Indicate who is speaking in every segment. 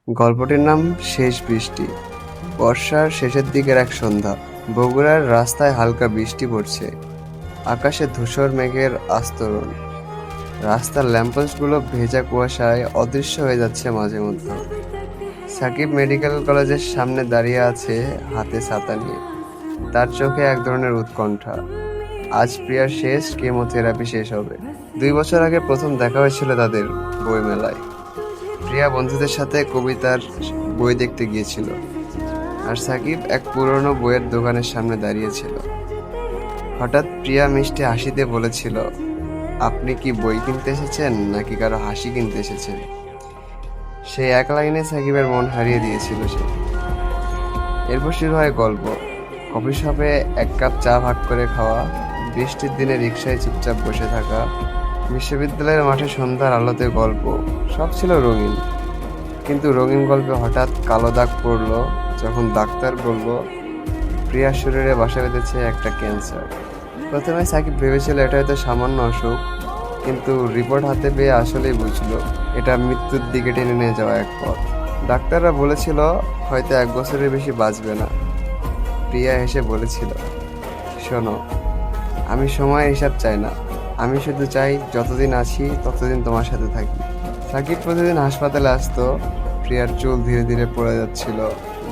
Speaker 1: গল্পটির নাম শেষ বৃষ্টি। বর্ষার শেষের দিকের এক সন্ধ্যা। বগুড়ার রাস্তায় হালকা বৃষ্টি পড়ছে। আকাশে ধূসর মেঘের আস্তরণ। রাস্তার ল্যাম্পপোস্টগুলো ভেজা কুয়াশায় অদৃশ্য হয়ে যাচ্ছে মাঝে মধ্যে। সাকিব মেডিকেল কলেজের সামনে দাঁড়িয়ে আছে, হাতে ছাতা নিয়ে। তার চোখে এক ধরনের উৎকণ্ঠা। আজ প্রিয়ার শেষ কেমোথেরাপি শেষ হবে। 2 বছর আগে প্রথম দেখা হয়েছিল তাদের বইমেলায়। প্রিয়া বন্ধুদের সাথে কবিতার বই দেখতে গিয়েছিল, আর সাকিব এক পুরনো বইয়ের দোকানের সামনে দাঁড়িয়েছিল। হঠাৎ প্রিয়া মিষ্টি হাসিতে বলেছিল, আপনি কি বই কিনতে এসেছেন নাকি কারো হাসি কিনতে এসেছেন? সেই এক লাইনে সাকিবের মন হারিয়ে দিয়েছিল সে। এরপর শুরু হয় গল্প। কফি শপে এক কাপ চা ভাগ করে খাওয়া, বৃষ্টির দিনে রিকশায় চুপচাপ বসে থাকা, বিশ্ববিদ্যালয়ের মাঠে সন্ধ্যার আলোতে গল্প, সব ছিল রঙিন। কিন্তু রঙিন গল্পে হঠাৎ কালো দাগ পড়ল যখন ডাক্তার বলল প্রিয়ার শরীরে বাসা বেঁধেছে একটা ক্যান্সার। প্রথমে সাকিব ভেবেছিল এটা হয়তো সামান্য অসুখ, কিন্তু রিপোর্ট হাতে পেয়ে আসলেই বুঝলো এটা মৃত্যুর দিকে টেনে নিয়ে যাওয়া এক পথ। ডাক্তাররা বলেছিল হয়তো 1 বছরের বেশি বাঁচবে না। প্রিয়া হেসে বলেছিল, শোনো, আমি সময়ের হিসাব চাই না, আমি শুধু চাই যতদিন আছি ততদিন তোমার সাথে থাকি। সাকিব প্রতিদিন হাসপাতালে আসতো। প্রিয়ার চুল ধীরে ধীরে পড়ে যাচ্ছিল,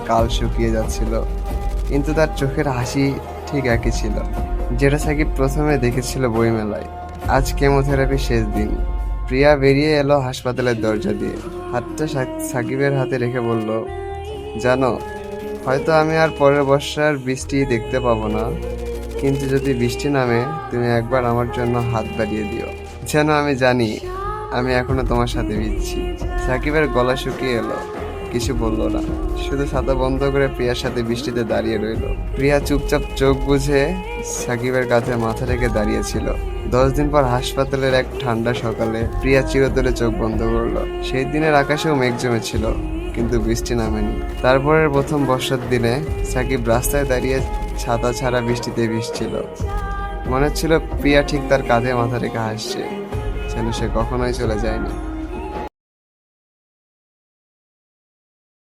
Speaker 1: গাল শুকিয়ে যাচ্ছিল, কিন্তু তার চোখের হাসি ঠিক একই ছিল, যেটা সাকিব প্রথমে দেখেছিল বইমেলায়। আজ কেমোথেরাপি শেষ দিন। প্রিয়া বেরিয়ে এলো হাসপাতালের দরজা দিয়ে, হাতটা সাকিবের হাতে রেখে বলল, জানো, হয়তো আমি আর পরের বর্ষার বৃষ্টি দেখতে পাবো না, কিন্তু যদি বৃষ্টি নামে তুমি একবার আমার জন্য হাত বাড়িয়ে দিও, যেন আমি জানি আমি এখনো তোমার সাথে ভিজছি। সাকিবের গলা শুকিয়ে এলো, কিছু বললো না, শুধু ছাতা বন্ধ করে প্রিয়ার সাথে বৃষ্টিতে দাঁড়িয়ে রইল। প্রিয়া চুপচাপ চোখ বুঝে সাকিবের কাঁধে মাথা রেখে দাঁড়িয়েছিল। 10 দিন পর হাসপাতালের এক ঠান্ডা সকালে প্রিয়া চিরতরে চোখ বন্ধ করলো। সেই দিনের আকাশেও মেঘ জমেছিল, কিন্তু বৃষ্টি নামেনি। তারপরের প্রথম বর্ষার দিনে সাকিব রাস্তায় দাঁড়িয়ে ছাতা ছাড়া বৃষ্টিতে ভিজছিল। মনে হচ্ছিল প্রিয়া ঠিক তার কাঁধে মাথা রেখে হাসছে, যেন সে কখনোই চলে যায়নি।